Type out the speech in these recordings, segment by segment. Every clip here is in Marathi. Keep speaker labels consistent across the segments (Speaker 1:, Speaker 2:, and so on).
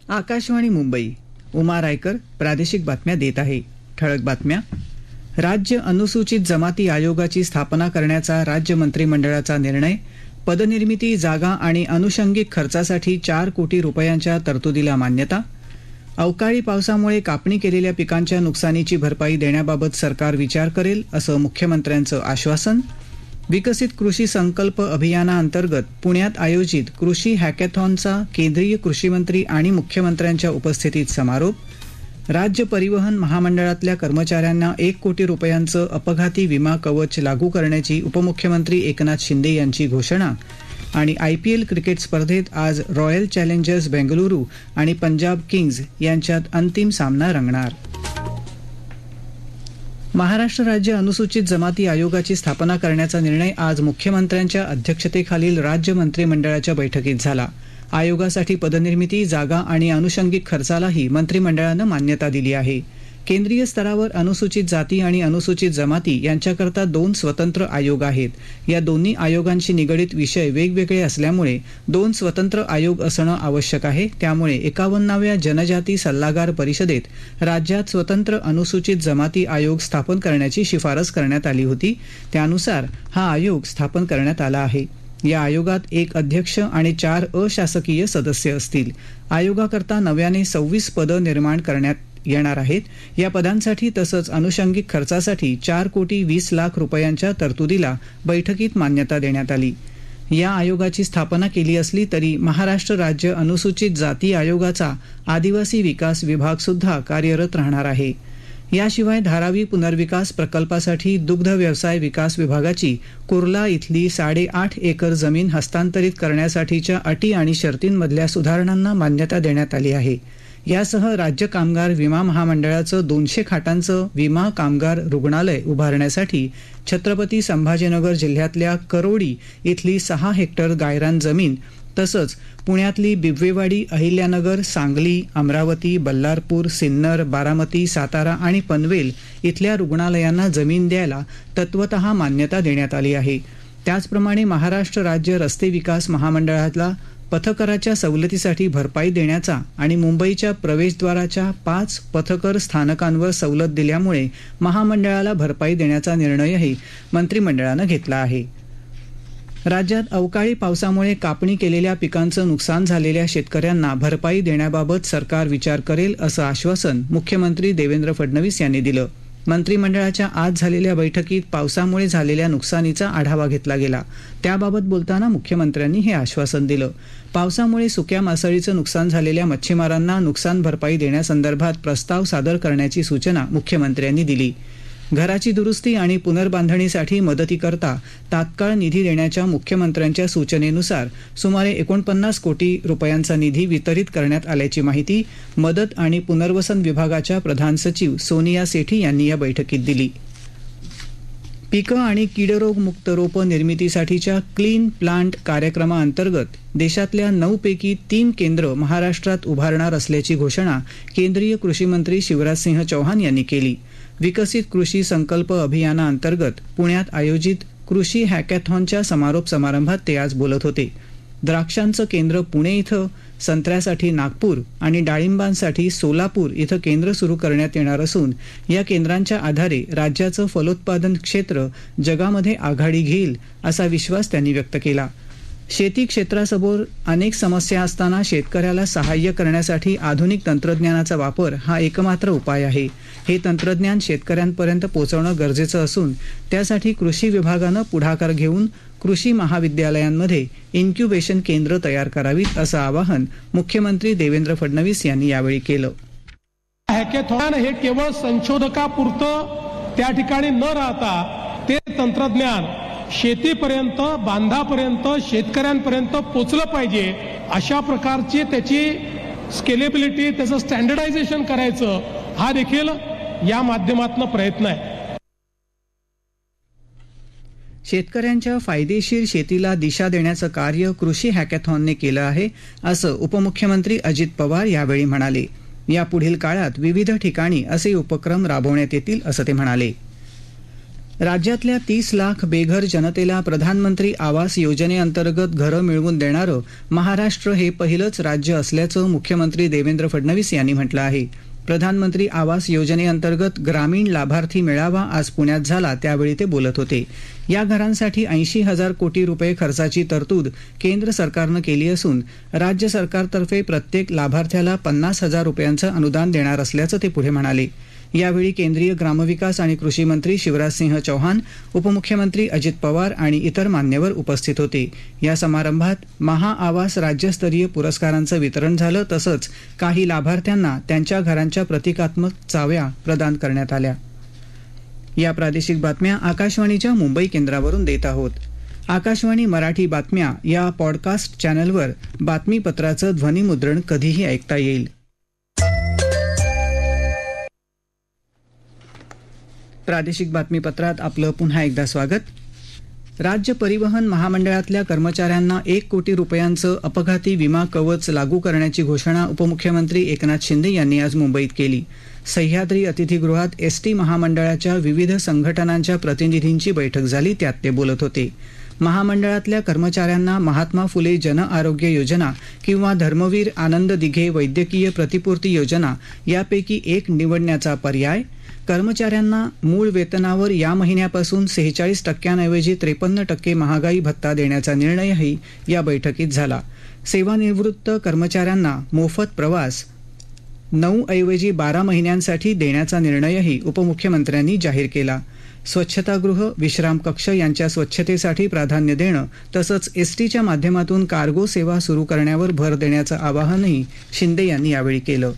Speaker 1: आकाशवाणी मुंबई. उमा रायकर प्रादेशिक बातम्या देत आहे. ठळक बातम्या. राज्य अनुसूचित जमाती आयोगाची स्थापना करण्याचा राज्य मंत्रिमंडळाचा निर्णय. पदनिर्मिती, जागा आणि अनुषंगिक खर्चासाठी 4 कोटी रुपयांच्या तरतुदीला मान्यता. अवकाळी पावसामुळे कापणी केलेल्या पिकांच्या नुकसानीची भरपाई देण्याबाबत सरकार विचार करेल, असं मुख्यमंत्र्यांचं आश्वासन. विकसित कृषी संकल्प अभियानाअंतर्गत पुण्यात आयोजित कृषी हॅकॅथॉनचा केंद्रीय कृषीमंत्री आणि मुख्यमंत्र्यांच्या उपस्थितीत समारोप. राज्य परिवहन महामंडळातल्या कर्मचाऱ्यांना 1 कोटी रुपयांचं अपघाती विमा कवच लागू करण्याची उपमुख्यमंत्री एकनाथ शिंदे यांची घोषणा. आणि IPL क्रिकेट स्पर्धेत आज रॉयल चॅलेंजर्स बेंगळुरू आणि पंजाब किंग्ज यांच्यात अंतिम सामना रंगणार. महाराष्ट्र राज्य अनुसूचित जमाती आयोगाची स्थापना करण्याचा निर्णय आज मुख्यमंत्र्यांच्या अध्यक्षतेखालील राज्य मंत्रिमंडळाच्या बैठकीत झाला. आयोगासाठी पदनिर्मिती, जागा आणि अनुषंगिक खर्चालाही मंत्रिमंडळानं मान्यता दिली आहे. केंद्रीय स्तरावर अनुसूचित जाती आणि अनुसूचित जमाती यांच्याकरता 2 स्वतंत्र आयोग आहेत. या दोन्ही आयोगांशी निगडीत विषय वेगवेगळे असल्यामुळे 2 स्वतंत्र आयोग असणं आवश्यक आहे. त्यामुळे 51व्या जनजाती सल्लागार परिषदेत राज्यात स्वतंत्र अनुसूचित जमाती आयोग स्थापन करण्याची शिफारस करण्यात आली होती. त्यानुसार हा आयोग स्थापन करण्यात आला आहे. या आयोगात 1 अध्यक्ष आणि 4 अशासकीय सदस्य असतील. आयोगाकरता नव्याने 26 पदं निर्माण करण्यात येणार आहेत. या पदांसाठी तसंच अनुषंगिक खर्चासाठी 4 कोटी 20 लाख रुपयांच्या तरतुदीला बैठकीत मान्यता देण्यात आली. या आयोगाची स्थापना केली असली तरी महाराष्ट्र राज्य अनुसूचित जाती आयोगाचा आदिवासी विकास विभाग सुद्धा कार्यरत राहणार आहे. याशिवाय धारावी पुनर्विकास प्रकल्पासाठी दुग्ध व्यवसाय विकास विभागाची कुर्ला इथली 8.5 एकर जमीन हस्तांतरित करण्यासाठीच्या अटी आणि शर्तींमधल्या सुधारणांना मान्यता देण्यात आली आहे. यासह राज्य कामगार विमा महामंडळाचं 200 खाटांचं विमा कामगार रुग्णालय उभारण्यासाठी छत्रपती संभाजीनगर जिल्ह्यातल्या करोडी इथली 6 हेक्टर गायरान जमीन तसंच पुण्यातली बिबवेवाडी, अहिल्यानगर, सांगली, अमरावती, बल्लारपूर, सिन्नर, बारामती, सातारा आणि पनवेल इथल्या रुग्णालयांना जमीन द्यायला तत्वतः मान्यता देण्यात आली आहे. त्याचप्रमाणे महाराष्ट्र राज्य रस्ते विकास महामंडळाला पथकराच्या सवलतीसाठी भरपाई देण्याचा आणि मुंबईच्या प्रवेशद्वाराच्या 5 पथकर स्थानकांवर सवलत दिल्यामुळे महामंडळाला भरपाई देण्याचा निर्णयही मंत्रिमंडळानं घेतला आहे. राज्यात अवकाळी पावसामुळे कापणी केलेल्या पिकांचं नुकसान झालेल्या शेतकऱ्यांना भरपाई देण्याबाबत सरकार विचार करेल, असं आश्वासन मुख्यमंत्री देवेंद्र फडणवीस यांनी दिलं. मंत्रिमंडळाच्या आज झालेल्या बैठकीत पावसामुळे झालेल्या नुकसानीचा आढावा घेतला गेला. त्याबाबत बोलताना मुख्यमंत्र्यांनी हे आश्वासन दिलं. पावसामुळे सुक्या मासळीचं नुकसान झालेल्या मच्छीमारांना नुकसान भरपाई देण्यासंदर्भात प्रस्ताव सादर करण्याची सूचना मुख्यमंत्र्यांनी दिली. घराची दुरुस्ती आणि पुनर्बांधणीसाठी मदतीकरता तात्काळ निधी देण्याच्या मुख्यमंत्र्यांच्या सूचनेनुसार सुमारे 49 कोटी रुपयांचा निधी वितरित करण्यात आल्याची माहिती मदत आणि पुनर्वसन विभागाच्या प्रधान सचिव सोनिया सेठी यांनी या बैठकीत दिली. पिकं आणि कीडरोग मुक्त रोपं निर्मितीसाठीच्या क्लीन प्लांट कार्यक्रमाअंतर्गत देशातल्या 9 पैकी 3 केंद्र महाराष्ट्रात उभारणार असल्याची घोषणा केंद्रीय कृषीमंत्री शिवराजसिंह चौहान यांनी केली. विकसित कृषी संकल्प अभियानाअंतर्गत पुण्यात आयोजित कृषी हॅकॅथॉनच्या समारोप समारंभात ते आज बोलत होते. द्राक्षांचं केंद्र पुणे इथं, संत्र्यासाठी नागपूर आणि डाळिंबांसाठी सोलापूर इथं केंद्र सुरू करण्यात येणार असून या केंद्रांच्या आधारे राज्याचं फलोत्पादन क्षेत्र जगामध्ये आघाडी घेईल असा विश्वास त्यांनी व्यक्त केला. शेती क्षेत्रासमोर अनेक समस्या असताना शेतकऱ्याला सहाय्य करण्यासाठी आधुनिक तंत्रज्ञानाचा वापर हा एकमात्र उपाय आहे. हे तंत्रज्ञान शेतकऱ्यांपर्यंत पोहोचवणं गरजेचं असून त्यासाठी कृषी विभागानं पुढाकार घेऊन कृषी महाविद्यालयांमध्ये इन्क्युबेशन केंद्र तयार करावीत, असं आवाहन मुख्यमंत्री देवेंद्र फडणवीस यांनी यावेळी केलं.
Speaker 2: हॅकॅथॉन हे केवळ संशोधकापुरतं त्या ठिकाणी न राहता ते तंत्रज्ञान शेतीपर्यंत, बांधापर्यंत, शेतकऱ्यांपर्यंत पोचलं पाहिजे. अशा प्रकारची त्याची स्केलेबिलिटी, त्याचं स्टँडर्डायझेशन करायचं हा देखील या माध्यमातून प्रयत्न आहे.
Speaker 1: शेतकऱ्यांच्या फायदेशीर शेतीला दिशा देण्याचं कार्य कृषी हॅकॅथॉनने केलं आहे, असं उपमुख्यमंत्री अजित पवार यावेळी म्हणाले. यापुढील काळात विविध ठिकाणी असे उपक्रम राबवण्यात येतील, असं ते म्हणाले. राज्यातल्या 30 लाख बेघर जनतेला प्रधानमंत्री आवास योजनेअंतर्गत घरं मिळवून देणारं महाराष्ट्र हे पहिलंच राज्य असल्याचं मुख्यमंत्री देवेंद्र फडणवीस यांनी म्हटलं आहे. प्रधानमंत्री आवास योजनेअंतर्गत ग्रामीण लाभार्थी मेळावा आज पुण्यात झाला, त्यावेळी ते बोलत होते. या घरांसाठी 80,000 कोटी रुपये खर्चाची तरतूद केंद्र सरकारनं केली असून राज्य सरकारतर्फे प्रत्येक लाभार्थ्याला 50,000 रुपयांचं अनुदान देणार असल्याचं ते पुढे म्हणाले. यावेळी केंद्रीय ग्रामविकास आणि कृषी मंत्री शिवराजसिंह चौहान, उपमुख्यमंत्री अजित पवार आणि इतर मान्यवर उपस्थित होते. या समारंभात महाआवास राज्यस्तरीय पुरस्कारांचं वितरण झालं, तसंच काही लाभार्थ्यांना त्यांच्या घरांच्या प्रतिकात्मक चाव्या प्रदान करण्यात आल्या. या प्रादेशिक बातम्या आकाशवाणीच्या मुंबई केंद्रावरून देत आहोत. आकाशवाणी मराठी बातम्या या पॉडकास्ट चॅनलवर बातमीपत्राचं ध्वनिमुद्रण कधीही ऐकता येईल. प्रादेशिक बातमीपत्रात आपलं पुन्हा एकदा स्वागत. राज्य परिवहन महामंडळातल्या कर्मचाऱ्यांना 1 कोटी रुपयांचं अपघाती विमा कवच लागू करण्याची घोषणा उपमुख्यमंत्री एकनाथ शिंदे यांनी आज मुंबईत केली. सह्याद्री अतिथीगृहात एसटी महामंडळाच्या विविध संघटनांच्या प्रतिनिधींची बैठक झाली, त्यात ते बोलत होते. महामंडळातल्या कर्मचाऱ्यांना महात्मा फुले जन आरोग्य योजना किंवा धर्मवीर आनंद दिघे वैद्यकीय प्रतिपूर्ती योजना यापैकी एक निवडण्याचा पर्याय, कर्मचाऱ्यांना मूळ वेतनावर या महिन्यापासून 46% ऐवजी 53% महागाई भत्ता देण्याचा निर्णयही या बैठकीत झाला. सेवानिवृत्त कर्मचाऱ्यांना मोफत प्रवास 9 ऐवजी 12 महिन्यांसाठी देण्याचा निर्णयही उपमुख्यमंत्र्यांनी जाहीर केला. स्वच्छतागृह, विश्राम कक्ष यांच्या स्वच्छतेसाठी प्राधान्य देणं तसंच एसटीच्या माध्यमातून कार्गो सेवा सुरू करण्यावर भर देण्याचं आवाहनही शिंदे यांनी यावेळी केलं.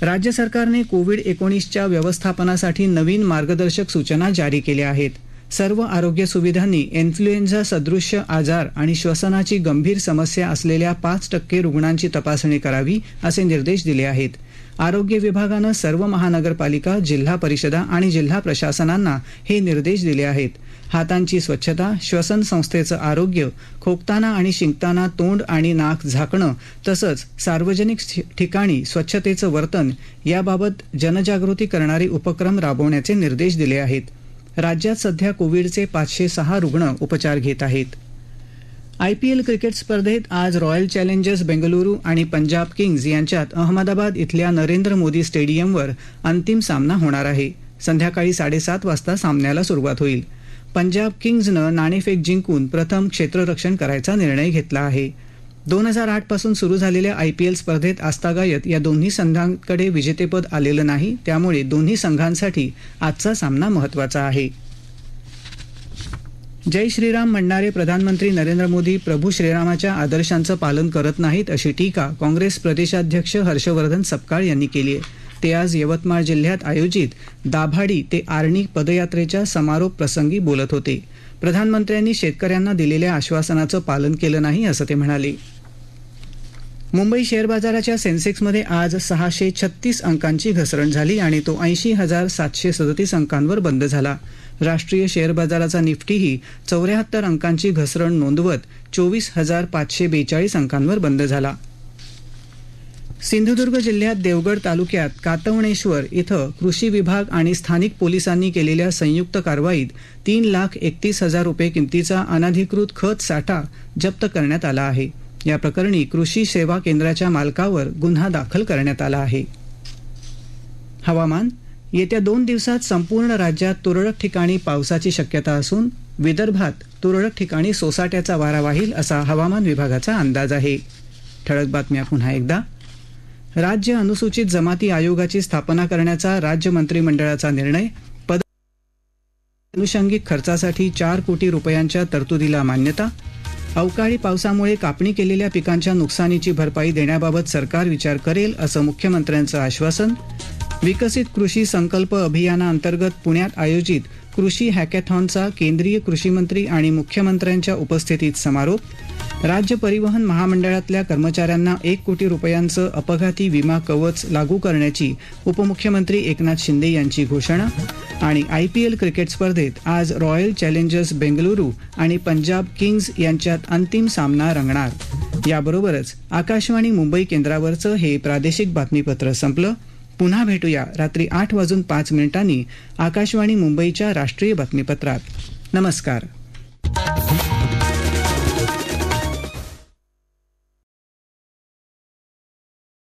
Speaker 1: राज्य सरकारने कोविड-19च्या व्यवस्थापनासाठी नवीन मार्गदर्शक सूचना जारी केल्या आहेत. सर्व आरोग्य सुविधांनी इन्फ्लुएन्झा सदृश्य आजार आणि श्वसनाची गंभीर समस्या असलेल्या 5% रुग्णांची तपासणी करावी असे निर्देश दिले आहेत. आरोग्य विभागानं सर्व महानगरपालिका, जिल्हा परिषदा आणि जिल्हा प्रशासनांना हे निर्देश दिले आहेत. हातांची स्वच्छता, श्वसन संस्थेचं आरोग्य, खोकताना आणि शिंकताना तोंड आणि नाक झाकणं तसंच सार्वजनिक ठिकाणी स्वच्छतेचं वर्तन याबाबत जनजागृती करणारे उपक्रम राबवण्याचे निर्देश दिले आहेत. राज्यात सध्या कोविडचे 506 रुग्ण उपचार घेत आहेत. IPL क्रिकेट स्पर्धेत आज रॉयल चॅलेंजर्स बेंगलुरू आणि पंजाब किंग्ज यांच्यात अहमदाबाद इथल्या नरेंद्र मोदी स्टेडियमवर अंतिम सामना होणार आहे. संध्याकाळी 7:30 वाजता सामन्याला सुरुवात होईल. पंजाब किंग्जनं नाणेफेक जिंकून प्रथम क्षेत्ररक्षण करायचा निर्णय घेतला आहे. 2008 पासून सुरू झालेल्या IPL स्पर्धेत आजतागायत या दोन्ही संघांकडे विजेतेपद आलेलं नाही, त्यामुळे दोन्ही संघांसाठी आजचा सामना महत्त्वाचा आहे. जय श्रीराम म्हणणारे प्रधानमंत्री नरेंद्र मोदी प्रभू श्रीरामाच्या आदर्शांचं पालन करत नाहीत अशी टीका काँग्रेस प्रदेशाध्यक्ष हर्षवर्धन सपकाळ यांनी केली आहे. ते आज यवतमाळ जिल्ह्यात आयोजित दाभाडी ते आर्णी पदयात्रेच्या समारोप प्रसंगी बोलत होते. प्रधानमंत्र्यांनी शेतकऱ्यांना दिलेल्या आश्वासनाचं पालन केलं नाही असं ते म्हणाले. मुंबई शेअर बाजाराच्या सेन्सेक्समध्ये आज 636 अंकांची घसरण झाली आणि तो 80,737 अंकांवर बंद झाला. राष्ट्रीय शेअर बाजाराचा निफ्टीही 74 अंकांची घसरण नोंदवत 24,542 अंकांवर बंद झाला. सिंधुदुर्ग जिल्ह्यात देवगड तालुक्यात कातवणेश्वर इथं कृषी विभाग आणि स्थानिक पोलिसांनी केलेल्या संयुक्त कारवाईत 3,31,000 रुपये किमतीचा अनधिकृत खत साठा जप्त करण्यात आला आहे. या प्रकरणी कृषी सेवा केंद्राच्या मालकावर गुन्हा दाखल करण्यात आला आहे. हवामान. येत्या 2 दिवसात संपूर्ण राज्यात तुरळक ठिकाणी पावसाची शक्यता असून विदर्भात तुरळक ठिकाणी सोसाट्याचा वारा वाहील असा हवामान विभागाचा अंदाज आहे. ठळक बातम्या पुन्हा एकदा. राज्य अनुसूचित जमाती आयोगाची स्थापना करण्याचा राज्य मंत्रिमंडळाचा निर्णय. अनुषंगिक खर्चासाठी 4 कोटी रुपयांच्या तरतुदीला मान्यता. अवकाळी पावसामुळे कापणी केलेल्या पिकांच्या नुकसानीची भरपाई देण्याबाबत सरकार विचार करेल असं मुख्यमंत्र्यांचं आश्वासन. विकसित कृषी संकल्प अभियानाअंतर्गत पुण्यात आयोजित कृषी हॅकॅथॉनचा केंद्रीय कृषी मंत्री आणि मुख्यमंत्र्यांच्या उपस्थितीत समारोप. राज्य परिवहन महामंडळातल्या कर्मचाऱ्यांना 1 कोटी रुपयांचं अपघाती विमा कवच लागू करण्याची उपमुख्यमंत्री एकनाथ शिंदे यांची घोषणा. आणि IPL क्रिकेट स्पर्धेत आज रॉयल चॅलेंजर्स बेंगलुरू आणि पंजाब किंग्ज यांच्यात अंतिम सामना रंगणार. याबरोबरच आकाशवाणी मुंबई केंद्रावरचं हे प्रादेशिक बातमीपत्र संपलं. पुन्हा भेटूया रात्री 8:05 आकाशवाणी मुंबईच्या राष्ट्रीय बातमीपत्रात. नमस्कार.